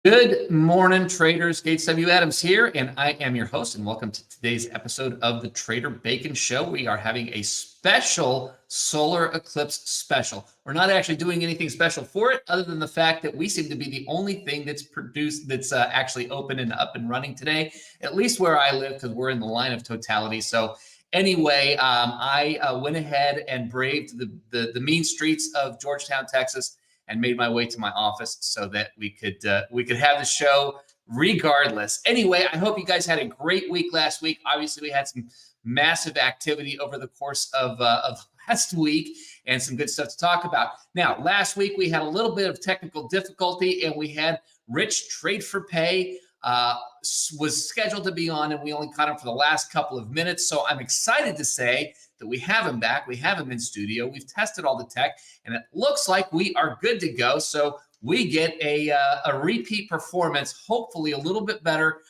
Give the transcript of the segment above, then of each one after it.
Good morning, traders. Gates W. Adams here, and I am your host, and welcome to today's episode of the Trader Bacon Show. We are having a special solar eclipse special. We're not actually doing anything special for it, other than the fact that we seem to be the only thing that's actually open and up and running today, at least where I live, because we're in the line of totality. So anyway, I went ahead and braved the mean streets of Georgetown, Texas, and made my way to my office so that we could have the show regardless. Anyway, I hope you guys had a great week last week. Obviously, we had some massive activity over the course of last week and some good stuff to talk about. Now, last week we had a little bit of technical difficulty, and we had Rich Trade for Pay was scheduled to be on, and we only caught him for the last couple of minutes. So I'm excited to say that we have him back. We have him in studio. We've tested all the tech, and it looks like we are good to go. So we get a repeat performance, hopefully a little bit better,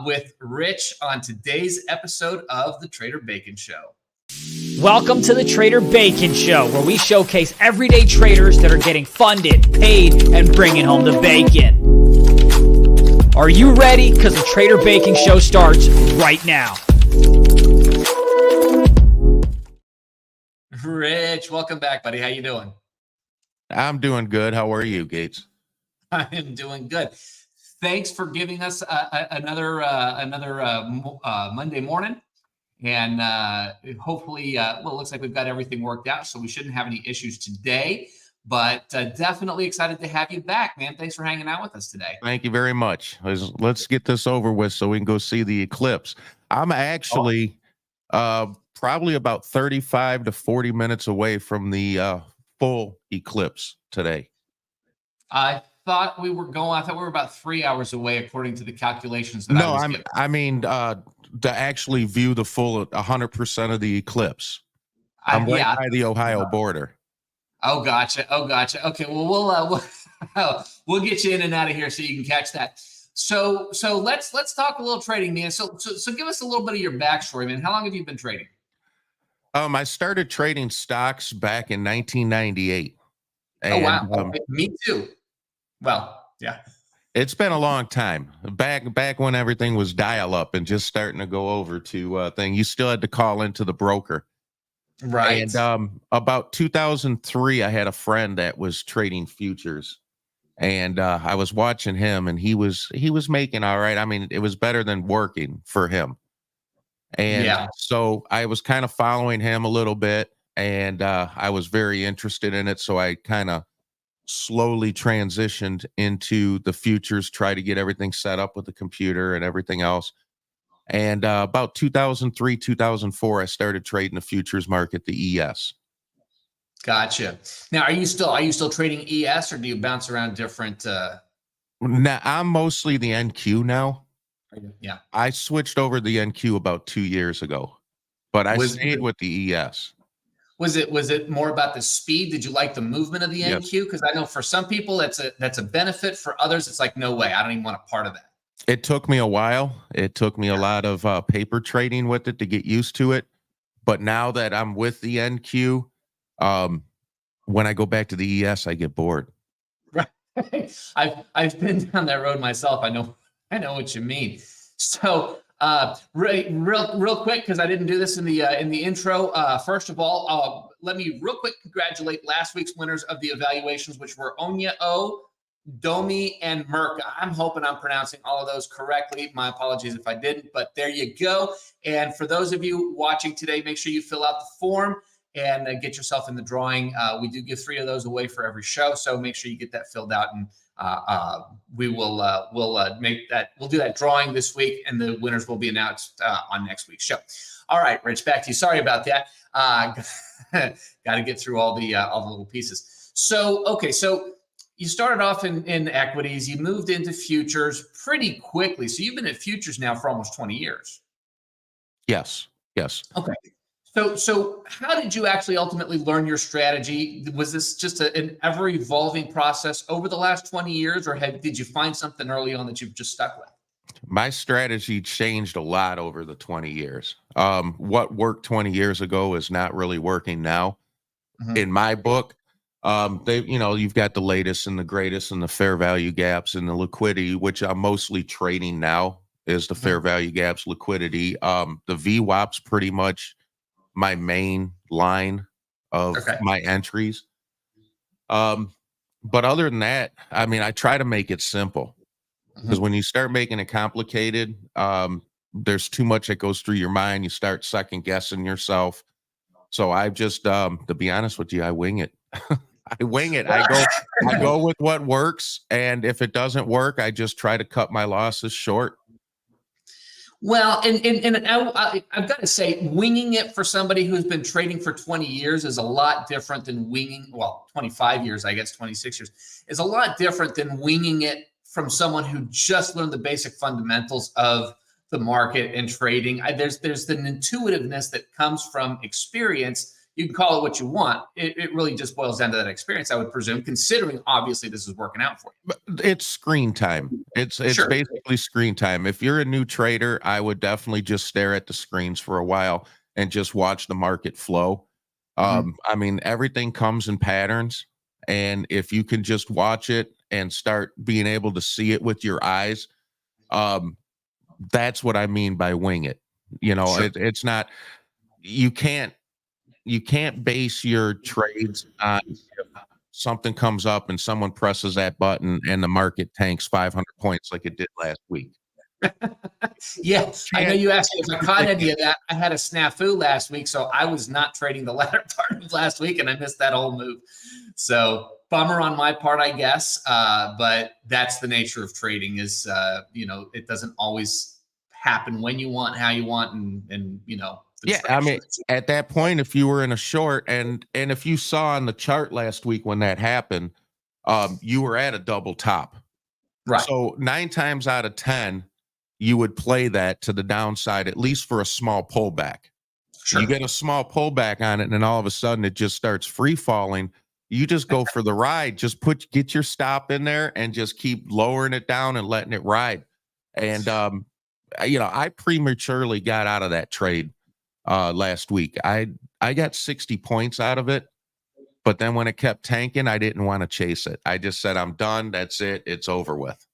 with Rich on today's episode of the Trader Bacon Show. Welcome to the Trader Bacon Show, where we showcase everyday traders that are getting funded, paid, and bringing home the bacon. Are you ready? Because the Trader Bacon Show starts right now. Rich, welcome back, buddy. How you doing? I'm doing good. How are you, Gates? I am doing good. Thanks for giving us another Monday morning. And hopefully, it looks like we've got everything worked out, so we shouldn't have any issues today. But definitely excited to have you back, man. Thanks for hanging out with us today. Thank you very much. Let's get this over with so we can go see the eclipse. I'm actually probably about 35 to 40 minutes away from the full eclipse today. I thought we were about 3 hours away, according to the calculations that I was given. I mean, to actually view the full 100% of the eclipse. I'm right by the Ohio border. Oh, gotcha. Okay, well, we'll get you in and out of here so you can catch that. So let's talk a little trading, man. So give us a little bit of your backstory, man. How long have you been trading? I started trading stocks back in 1998. Oh, wow. Okay. Me too. Well, yeah. It's been a long time. Back when everything was dial-up and just starting to go over to thing. You still had to call into the broker. Right. And about 2003, I had a friend that was trading futures, and I was watching him, and he was making all right. I mean, it was better than working for him. And so I was kind of following him a little bit, and I was very interested in it. So I kind of slowly transitioned into the futures, try to get everything set up with the computer and everything else. And about 2003, 2004, I started trading the futures market, the ES. Gotcha. Now, are you still trading ES, or do you bounce around different? Now, I'm mostly the NQ now. Yeah. I switched over to the NQ about 2 years ago, but I stayed with the ES. Was it more about the speed? Did you like the movement of the NQ? Because I know for some people that's a benefit. For others, it's like, no way, I don't even want a part of that. It took me a while. It took me a lot of paper trading with it to get used to it. But now that I'm with the NQ, when I go back to the ES, I get bored. Right. I've been down that road myself. I know what you mean. So real quick, because I didn't do this in the intro. First of all, let me real quick congratulate last week's winners of the evaluations, which were Onya O, Domi, and Merca. I'm hoping I'm pronouncing all of those correctly. My apologies if I didn't, but there you go. And for those of you watching today, make sure you fill out the form and get yourself in the drawing. We do give 3 of those away for every show, so make sure you get that filled out, and we'll do that drawing this week, and the winners will be announced on next week's show. All right, Rich, back to you. Sorry about that. Got to get through all the little pieces. So you started off in equities. You moved into futures pretty quickly. So you've been at futures now for almost 20 years. Yes. Okay. So how did you actually ultimately learn your strategy? Was this just an ever-evolving process over the last 20 years, or did you find something early on that you've just stuck with? My strategy changed a lot over the 20 years. What worked 20 years ago is not really working now. In my book, You've got the latest and the greatest and the fair value gaps and the liquidity, which I'm mostly trading now, is the fair value gaps, liquidity. The VWAP's pretty much my main line of Okay. my entries. But other than that, I mean, I try to make it simple, because when you start making it complicated, there's too much that goes through your mind. You start second guessing yourself. So I just, to be honest with you, I wing it. I wing it. I go with what works. And if it doesn't work, I just try to cut my losses short. Well, I've got to say, winging it for somebody who's been trading for 20 years is a lot different than winging, 25 years, I guess, 26 years, is a lot different than winging it from someone who just learned the basic fundamentals of the market and trading. There's an intuitiveness that comes from experience. You can call it what you want. It really just boils down to that experience, I would presume, considering obviously this is working out for you. But it's screen time. It's Sure. basically screen time. If you're a new trader, I would definitely just stare at the screens for a while and just watch the market flow. I mean, everything comes in patterns, and if you can just watch it and start being able to see it with your eyes, that's what I mean by wing it. Sure. It's not, you can't base your trades on if something comes up and someone presses that button and the market tanks 500 points like it did last week. Yeah, I know you asked me if I caught any of that. I had a snafu last week, so I was not trading the latter part of last week, and I missed that whole move. So bummer on my part, I guess. But that's the nature of trading. Is it doesn't always happen when you want, how you want, and Yeah, I mean, at that point, if you were in a short, and if you saw on the chart last week when that happened, you were at a double top. Right. So 9 times out of 10, you would play that to the downside, at least for a small pullback. Sure. You get a small pullback on it, and then all of a sudden it just starts free falling. You just go for the ride. Just get your stop in there and just keep lowering it down and letting it ride. And I prematurely got out of that trade last week. I got 60 points out of it, but then when it kept tanking, I didn't want to chase it. I just said, I'm done. That's it. It's over with.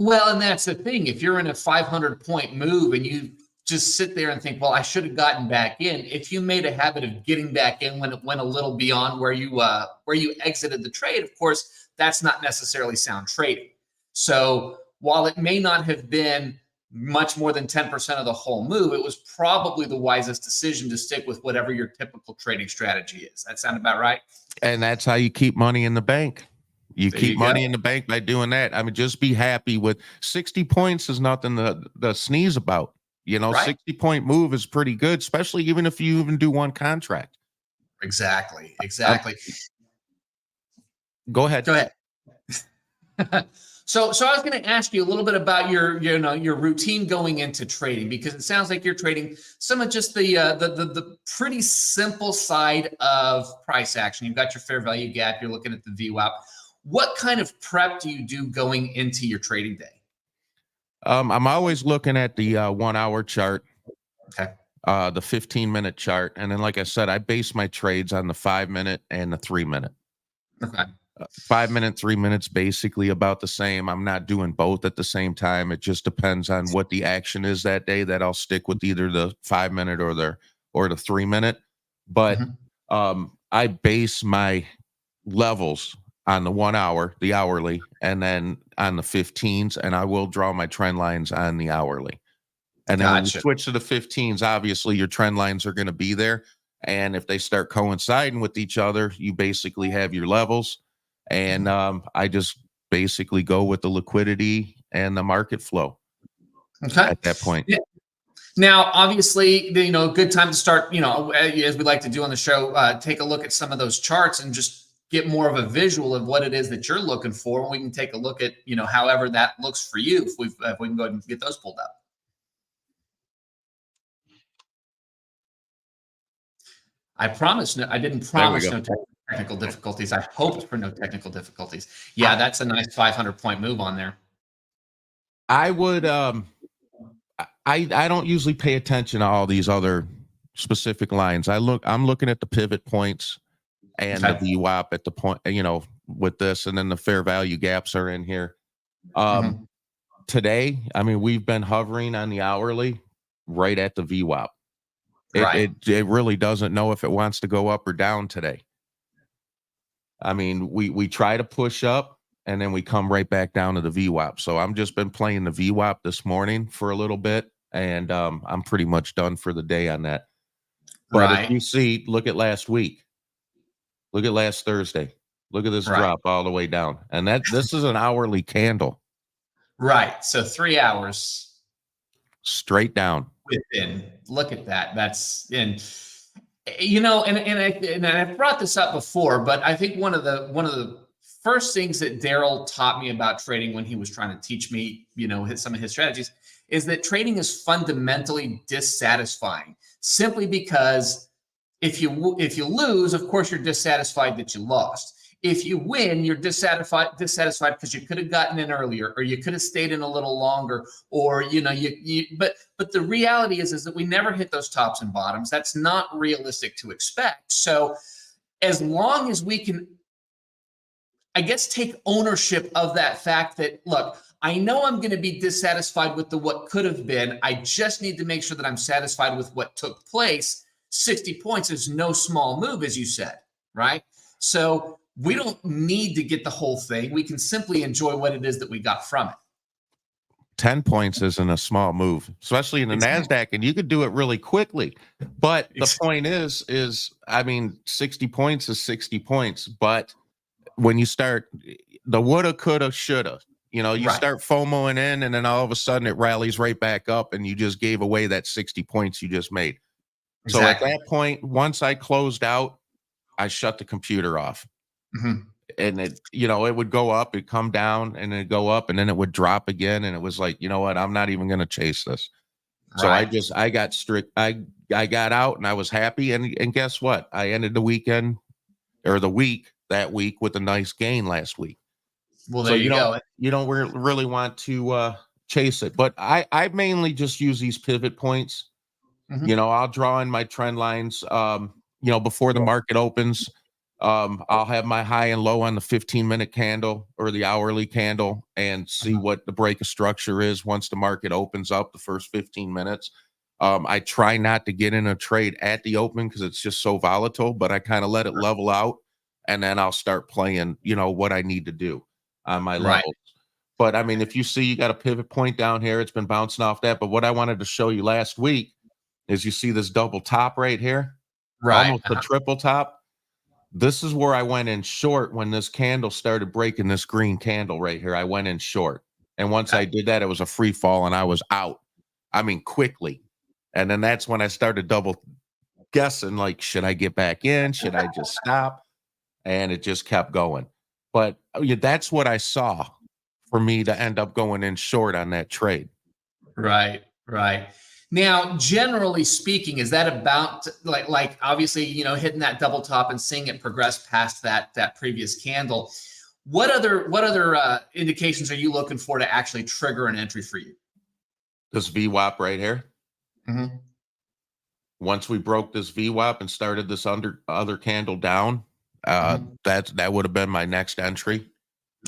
Well, and that's the thing. If you're in a 500-point move and you just sit there and think, well, I should have gotten back in. If you made a habit of getting back in when it went a little beyond where you exited the trade, of course, that's not necessarily sound trading. So while it may not have been much more than 10% of the whole move, it was probably the wisest decision to stick with whatever your typical trading strategy is. That sound about right? And that's how you keep money in the bank. You There keep you money go. in the bank by doing that. I mean, just be happy with 60 points is nothing to sneeze about. Right. 60-point move is pretty good, especially even if you even do one contract. Exactly. Go ahead. Go ahead. So I was going to ask you a little bit about your routine going into trading, because it sounds like you're trading some of just the pretty simple side of price action. You've got your fair value gap. You're looking at the VWAP. What kind of prep do you do going into your trading day? I'm always looking at the 1 hour chart, Okay. the 15-minute chart, and then, like I said, I base my trades on the 5-minute and the 3-minute. Okay. 5 minute, 3 minutes, basically about the same. I'm not doing both at the same time. It just depends on what the action is that day, that I'll stick with either the 5-minute or the 3-minute. But I base my levels on the 1 hour, the hourly, and then on the 15s, and I will draw my trend lines on the hourly. And then when you switch to the 15s, obviously your trend lines are going to be there. And if they start coinciding with each other, you basically have your levels. And I just basically go with the liquidity and the market flow at that point. Yeah. Now, obviously, a good time to start, as we like to do on the show, take a look at some of those charts and just get more of a visual of what it is that you're looking for. And we can take a look at, however that looks for you, if we can go ahead and get those pulled up. I didn't promise no technical difficulties. I hoped for no technical difficulties. Yeah, that's a nice 500-point move on there. I would, I don't usually pay attention to all these other specific lines. I'm looking at the pivot points, and Okay. the VWAP at the point, with this, and then the fair value gaps are in here. Mhm. Today, I mean, we've been hovering on the hourly right at the VWAP. Right. It really doesn't know if it wants to go up or down today. I mean, we try to push up and then we come right back down to the VWAP. So I'm just been playing the VWAP this morning for a little bit, and I'm pretty much done for the day on that. But if Right. you see, look at last week, look at last Thursday, look at this Right. drop all the way down, and this is an hourly candle Right. So 3 hours straight down. within. Look at that. That's and and I've brought this up before, but I think one of the first things that Daryl taught me about trading when he was trying to teach me, some of his strategies, is that trading is fundamentally dissatisfying. Simply because if you lose, of course you're dissatisfied that you lost. If you win, you're dissatisfied because you could have gotten in earlier, or you could have stayed in a little longer, or but the reality is that we never hit those tops and bottoms. That's not realistic to expect. So as long as we can, I guess, take ownership of that fact that, look, I know I'm going to be dissatisfied with what could have been. I just need to make sure that I'm satisfied with what took place. 60 points is no small move, as you said, right? So we don't need to get the whole thing. We can simply enjoy what it is that we got from it. 10 points isn't a small move, especially in the NASDAQ, and you could do it really quickly. But the point is, I mean, 60 points is 60 points. But when you start the woulda, coulda, shoulda, you Right. start FOMOing in, and then all of a sudden it rallies right back up, and you just gave away that 60 points you just made. So at Exactly. that point, once I closed out, I shut the computer off. Mhm. And it would go up, it'd come down, and it'd go up, and then it would drop again. And it was like, you know what? I'm not even going to chase this. So Right. I got strict. I got out and I was happy. And guess what? I ended the weekend or the week that week with a nice gain last week. Well, So there you go. you don't really want to chase it. But I mainly just use these pivot points. Mhm. I'll draw in my trend lines, before the market opens. I'll have my high and low on the 15-minute candle or the hourly candle and see what the break of structure is once the market opens up the first 15 minutes. I try not to get in a trade at the open because it's just so volatile, but I kind of let it level out, and then I'll start playing, what I need to do on my Right. levels. But I mean, if you see you got a pivot point down here, it's been bouncing off that. But what I wanted to show you last week is you see this double top right here, Right. almost a triple top. This is where I went in short when this candle started breaking this green candle right here. I went in short. And once I did that, it was a free fall and I was out. I mean, quickly. And then that's when I started double guessing, like, should I get back in? Should I just stop? And it just kept going. But yeah, that's what I saw for me to end up going in short on that trade. Right. Right. Now, generally speaking, is that about like obviously, hitting that double top and seeing it progress past that previous candle? What other indications are you looking for to actually trigger an entry for you? This VWAP right here. Mm-hmm. Once we broke this VWAP and started this other candle down, that would have been my next entry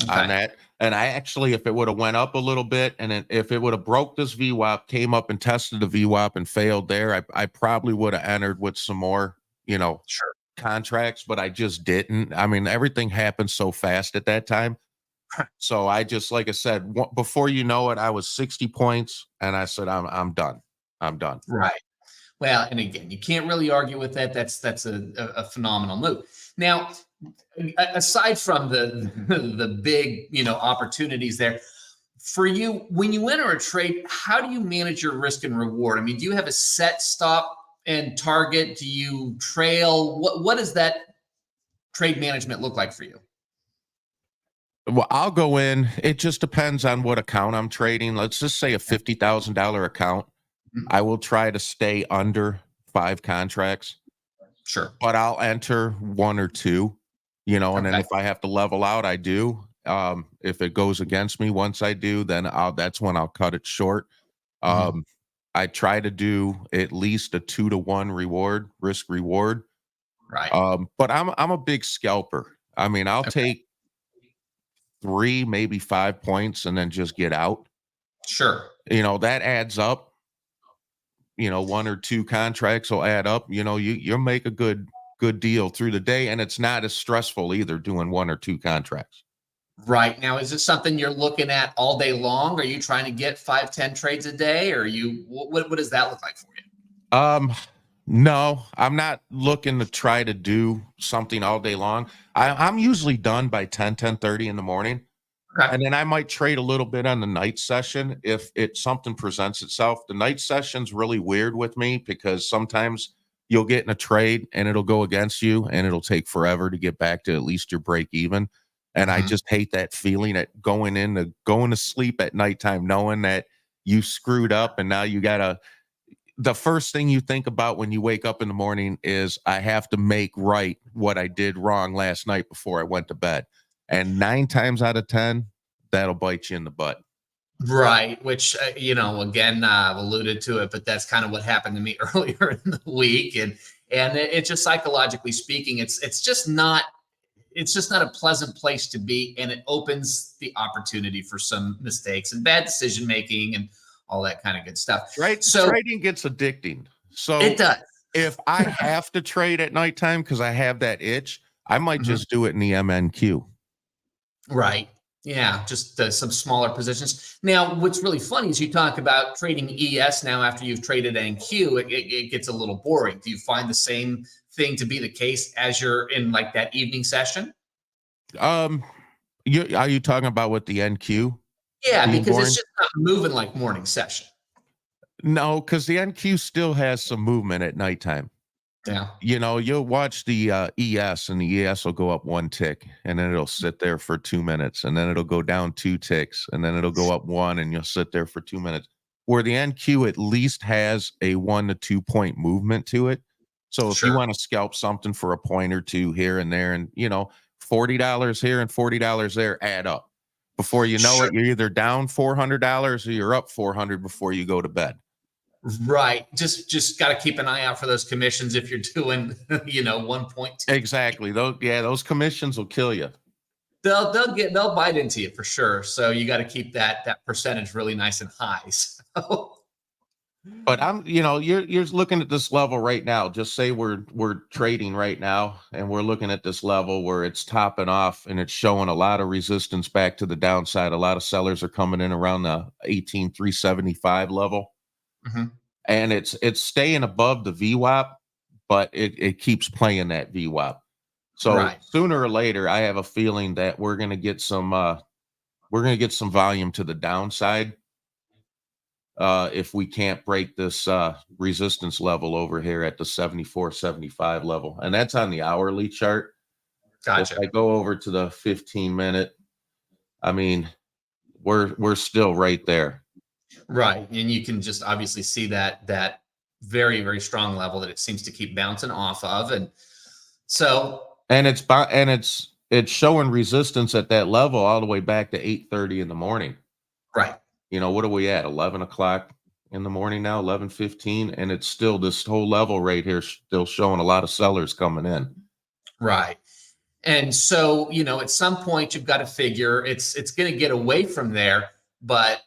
on that. And I actually, if it would have went up a little bit, and if it would have broke this VWAP, came up and tested the VWAP and failed there, I probably would have entered with some more, Sure. contracts, but I just didn't. I mean, everything happened so fast at that time. So I just, like I said, before you know it, I was 60 points, and I said, I'm done. I'm done. Right. Well, and again, you can't really argue with that. That's a phenomenal move. Now, aside from the big opportunities there for you, when you enter a trade, how do you manage your risk and reward? I mean, do you have a set stop and target? Do you trail? What does that trade management look like for you? Well, I'll go in. It just depends on what account I'm trading. Let's just say a $50,000 account. I will try to stay under 5 contracts. Sure. But I'll enter 1 or 2, and then if I have to level out, I do. If it goes against me, once I do, then that's when I'll cut it short. I try to do at least a 2-to-1 risk reward. Right. But I'm a big scalper. I mean, I'll Okay. take 3, maybe 5 points and then just get out. Sure. That adds up. 1 or 2 contracts will add up. You'll make a good deal through the day, and it's not as stressful either doing 1 or 2 contracts. Right. Now, is this something you're looking at all day long? Are you trying to get 5, 10 trades a day? Or what does that look like for you? No, I'm not looking to try to do something all day long. I'm usually done by 10:30 in the morning. Okay. And then I might trade a little bit on the night session if something presents itself. The night session's really weird with me because sometimes you'll get in a trade and it'll go against you and it'll take forever to get back to at least your break even. And I Mhm. just hate that feeling at going to sleep at nighttime knowing that you screwed up and now you gotta the first thing you think about when you wake up in the morning is I have to make right what I did wrong last night before I went to bed. And 9 times out of 10, that'll bite you in the butt. Right, which again, I've alluded to it, but that's kind of what happened to me earlier in the week, and it's just psychologically speaking, it's just not a pleasant place to be, and it opens the opportunity for some mistakes and bad decision making and all that kind of good stuff. Right? So Trading gets addicting. So it does. if I have to trade at nighttime because I have that itch, I might Mhm. just do it in the MNQ. Right. Yeah, just some smaller positions. Now, what's really funny is you talk about trading ES now after you've traded NQ, it gets a little boring. Do you find the same thing to be the case as you're in like that evening session? Are you talking about with the NQ Yeah, being because it's boring? just not moving like morning session. No, because the NQ still has some movement at nighttime. Yeah. You'll watch the ES and the ES will go up 1 tick and then it'll sit there for 2 minutes and then it'll go down 2 ticks and then it'll go up 1 and you'll sit there for 2 minutes. Where the NQ at least has a 1 to 2 point movement to it. So if you Sure. want to scalp something for a point or two here and there and $40 here and $40 there add up. Before you know Sure. it, you're either down $400 or you're up 400 before you go to bed. Right. Just got to keep an eye out for those commissions if you're doing, 1.2. Exactly. Those commissions will kill you. They'll bite into you for sure. So you got to keep that percentage really nice and high. So But you're looking at this level right now. Just say we're trading right now and we're looking at this level where it's topping off and it's showing a lot of resistance back to the downside. A lot of sellers are coming in around the 18,375 level. Mhm. And it's staying above the VWAP, but it keeps playing that VWAP. So Right. sooner or later, I have a feeling that we're gonna get some volume to the downside. If we can't break this resistance level over here at the 74.75 level, and that's on the hourly chart. Gotcha. If I go over to the 15-minute, I mean, we're still right there. Right. And you can just obviously see that very, very strong level that it seems to keep bouncing off of. And so, And it's showing resistance at that level all the way back to 8:30 in the morning. right. What are we at? 11 o'clock in the morning now, 11:15, and it's still this whole level right here still showing a lot of sellers coming in. Right. And so, at some point you've got to figure it's going to get away from there, but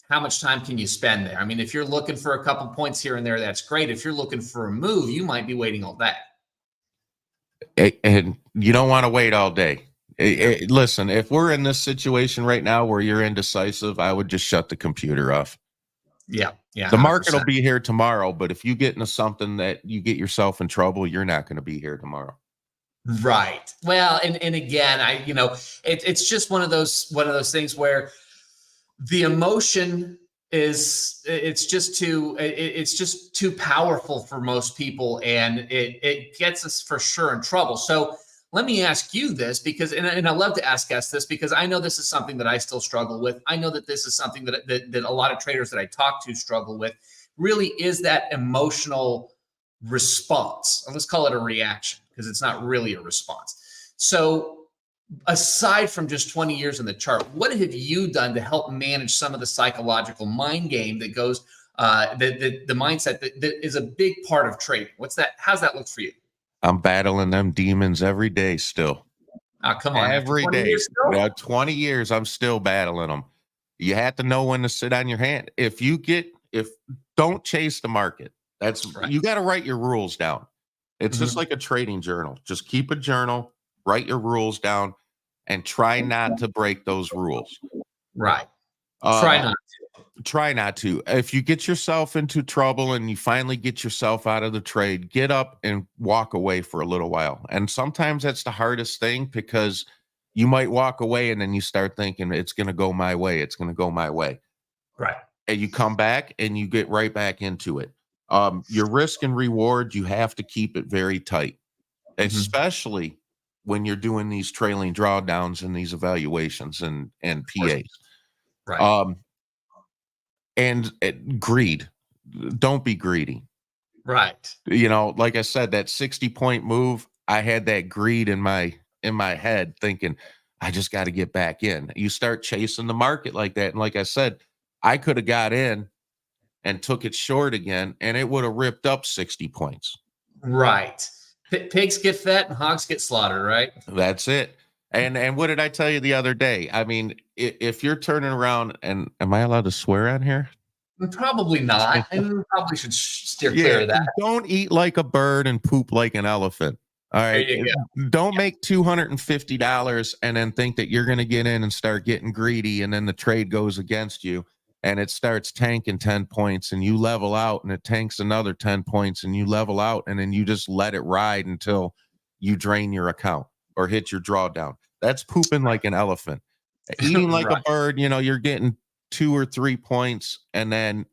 how much time can you spend there? I mean, if you're looking for a couple points here and there, that's great. If you're looking for a move, you might be waiting all day. And you don't want to wait all day. Listen, if we're in this situation right now where you're indecisive, I would just shut the computer off. Yeah. Yeah. The market 100%. will be here tomorrow, but if you get into something that you get yourself in trouble, you're not going to be here tomorrow. Right. Well, and again, it's just one of those things where the emotion it's just too powerful for most people, and it gets us for sure in trouble. So let me ask you this, because and I love to ask us this because I know this is something that I still struggle with. I know that this is something that a lot of traders that I talk to struggle with. Really is that emotional response. Let's call it a reaction because it's not really a response. So aside from just 20 years in the chart, what have you done to help manage some of the psychological mind game that goes, the mindset that is a big part of trading? How's that look for you? I'm battling them demons every day still. Oh, come on. After Every 20 day. years still? Yeah, 20 years, I'm still battling them. You have to know when to sit on your hand. If don't chase the market. Right. You got to write your rules down. It's just Mhm. like a trading journal. Just keep a journal, write your rules down, and try not to break those rules. Right. Try Um, not. try not to. If you get yourself into trouble and you finally get yourself out of the trade, get up and walk away for a little while. And sometimes that's the hardest thing because you might walk away and then you start thinking it's going to go my way. It's going to go my way. Right. And you come back and you get right back into it. Your risk and reward, you have to keep it very tight, Mhm. especially when you're doing these trailing drawdowns and these evaluations and Of course. PAs. Right. Um, and greed. Don't be greedy. Right. Like I said, that 60-point move, I had that greed in my head thinking, I just got to get back in. You start chasing the market like that. And like I said, I could have got in and took it short again, and it would have ripped up 60 points. Right. Pigs get fat and hogs get slaughtered, right? That's it. And what did I tell you the other day? I mean, if you're turning around, and am I allowed to swear on here? Probably not. And we probably should steer clear Yeah, of that. don't eat like a bird and poop like an elephant. All There right. you go. Don't make $250 and then think that you're going to get in and start getting greedy, and then the trade goes against you and it starts tanking 10 points and you level out, and it tanks another 10 points and you level out, and then you just let it ride until you drain your account or hit your drawdown. That's pooping like an elephant. Eating like a Right. bird, you're getting 2 or 3 points, and then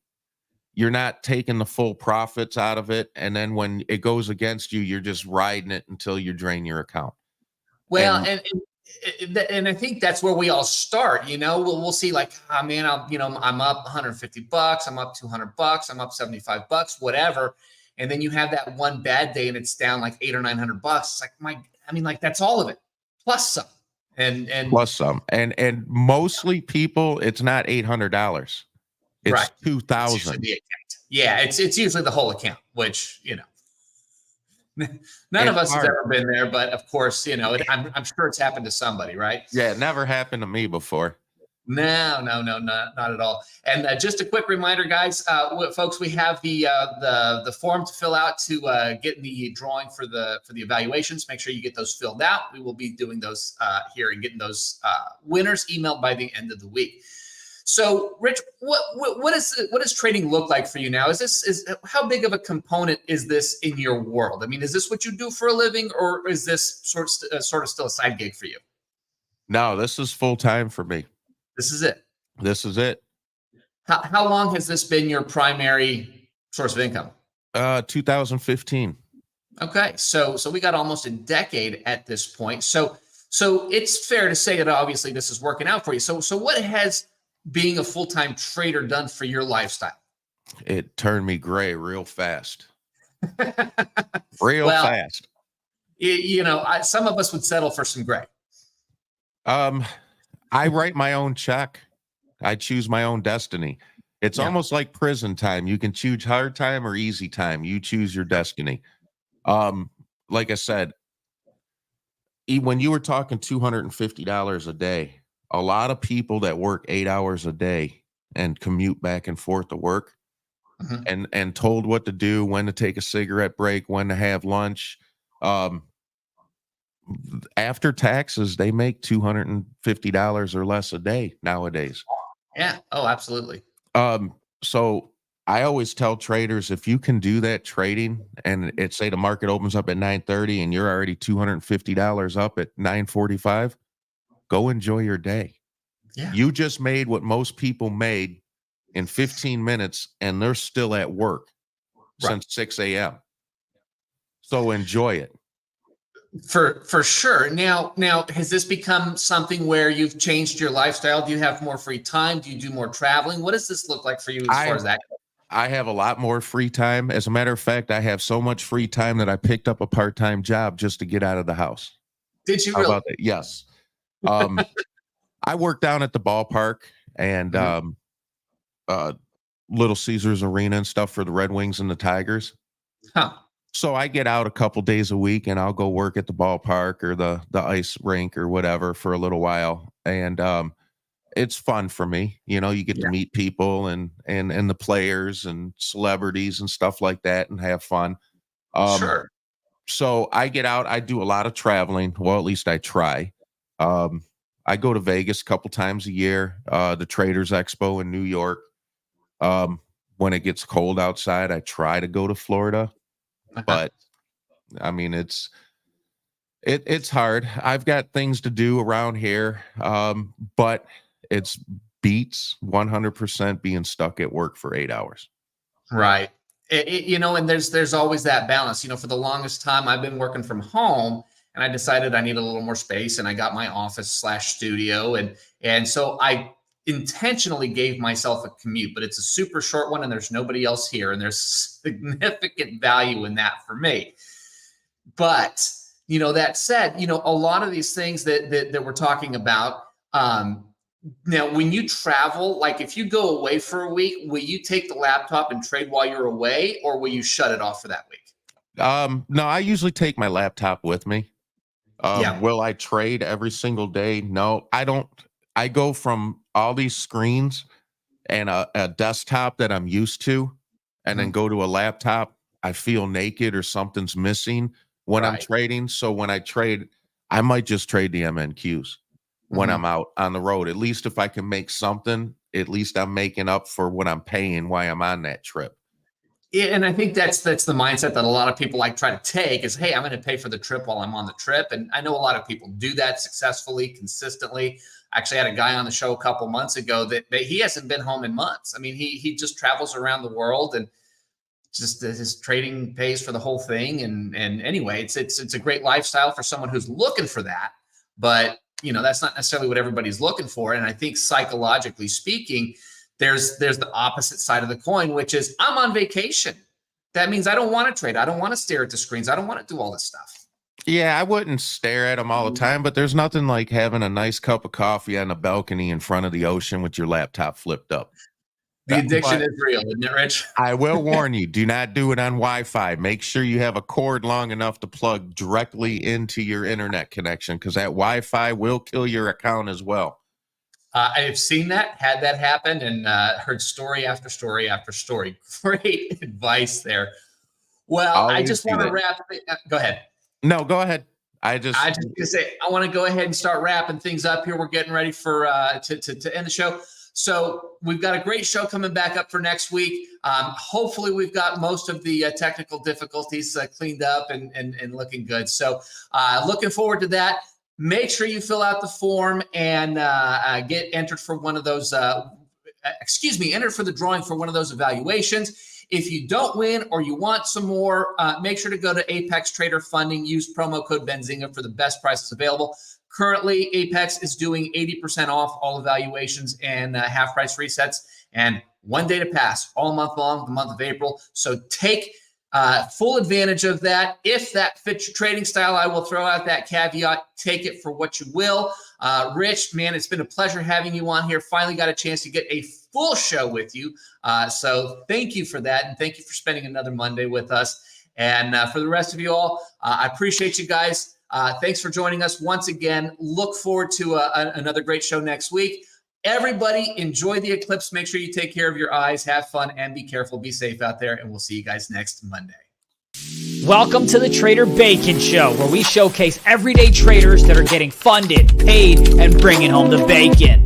you're not taking the full profits out of it. And then when it goes against you, you're just riding it until you drain your account. Well, And and I think that's where we all start. We'll see like, oh man, I'm up 150 bucks, I'm up 200 bucks, I'm up 75 bucks, whatever. And then you have that one bad day and it's down like 800 or 900 bucks. It's like, that's all of it plus some. And plus some. And mostly people, it's not $800. It's right. It's usually 2,000. the account. Yeah, it's usually the whole account, which none of It's us has hard. ever been there, but of course, I'm sure it's happened to somebody, right? Yeah, it never happened to me before. No, not at all. And just a quick reminder, guys, folks, we have the form to fill out to get in the drawing for the evaluations. Make sure you get those filled out. We will be doing those here and getting those winners emailed by the end of the week. So, Rich, what does trading look like for you now? Is how big of a component is this in your world? I mean, is this what you do for a living, or is this sort of still a side gig for you? No, this is full time for me. This is it. This is it. How long has this been your primary source of income? 2015. Okay, so we got almost a decade at this point. So it's fair to say that obviously this is working out for you. So what has being a full-time trader done for your lifestyle? It turned me gray real fast. Real Well, fast. Some of us would settle for some gray. I write my own check. I choose my own destiny. It's Yeah. almost like prison time. You can choose hard time or easy time. You choose your destiny. Like I said, when you were talking $250 a day, a lot of people that work 8 hours a day and commute back and forth to work and told what to do, when to take a cigarette break, when to have lunch. After taxes, they make $250 or less a day nowadays. Yeah. Oh, absolutely. So I always tell traders, if you can do that trading and say the market opens up at 9:30 and you're already $250 up at 9:45, go enjoy your day. Yeah. You just made what most people made in 15 minutes and they're still at work since 6 a.m. So enjoy it. For sure. Now, has this become something where you've changed your lifestyle? Do you have more free time? Do you do more traveling? What does this look like for you as far as that goes? I have a lot more free time. As a matter of fact, I have so much free time that I picked up a part-time job just to get out of the house. Did you How really? about that? Yes. I work down at the ballpark and Little Caesars Arena and stuff for the Red Wings and the Tigers. Huh. So I get out a couple days a week and I'll go work at the ballpark or the ice rink or whatever for a little while. And it's fun for me. You know, you get to Yeah. meet people and the players and celebrities and stuff like that and have fun. Sure. So I get out, I do a lot of traveling. Well, at least I try. I go to Vegas a couple times a year, the Traders Expo in New York. When it gets cold outside, I try to go to Florida, but I mean, it's hard. I've got things to do around here. But it's beats 100% being stuck at work for 8 hours. Right. You know, and there's always that balance. You know, for the longest time, I've been working from home, and I decided I need a little more space, and I got my office/studio, and so I intentionally gave myself a commute, but it's a super short one, and there's nobody else here, and there's significant value in that for me. But you know, that said, you know, a lot of these things that we're talking about. Now, when you travel, like if you go away for a week, will you take the laptop and trade while you're away, or will you shut it off for that week? No, I usually take my laptop with me. Yeah. Will I trade every single day? No, I don't. I go from all these screens and a desktop that I'm used to, and then go to a laptop. I feel naked or something's missing when I'm Right. trading. So when I trade, I might just trade the MNQs when I'm out on the road. At least if I can make something, at least I'm making up for what I'm paying while I'm on that trip. Yeah, and I think that's the mindset that a lot of people like try to take is, hey, I'm going to pay for the trip while I'm on the trip. And I know a lot of people do that successfully, consistently. I actually had a guy on the show a couple months ago that he hasn't been home in months. I mean, he just travels around the world, and just his trading pays for the whole thing. And anyway, it's a great lifestyle for someone who's looking for that. But you know, that's not necessarily what everybody's looking for. And I think psychologically speaking, there's the opposite side of the coin, which is I'm on vacation. That means I don't want to trade. I don't want to stare at the screens. I don't want to do all this stuff. Yeah, I wouldn't stare at them all the time, but there's nothing like having a nice cup of coffee on a balcony in front of the ocean with your laptop flipped up. The addiction is real, isn't it, Rich? I will warn you, do not do it on Wi-Fi. Make sure you have a cord long enough to plug directly into your internet connection, because that Wi-Fi will kill your account as well. I've seen that, had that happen, and heard story after story after story. Great advice there. Well, I just want to wrap. Go ahead. No, go ahead. I just going to say, I want to go ahead and start wrapping things up here. We're getting ready for to end the show. So we've got a great show coming back up for next week. Hopefully we've got most of the technical difficulties cleaned up and looking good. So looking forward to that. Make sure you fill out the form and get entered for one of those, entered for the drawing for one of those evaluations. If you don't win or you want some more, make sure to go to Apex Trader Funding. Use promo code Benzinga for the best prices available. Currently, Apex is doing 80% off all evaluations and half price resets, and 1 day to pass all month long, the month of April. So take full advantage of that. If that fits your trading style, I will throw out that caveat. Take it for what you will. Rich, man, it's been a pleasure having you on here. Finally got a chance to get a full show with you. So thank you for that, and thank you for spending another Monday with us. And for the rest of you all, I appreciate you guys. Thanks for joining us once again. Look forward to another great show next week. Everybody, enjoy the eclipse. Make sure you take care of your eyes, have fun, and be careful. Be safe out there, and we'll see you guys next Monday. Welcome to the Trader Bacon Show, where we showcase everyday traders that are getting funded, paid, and bringing home the bacon.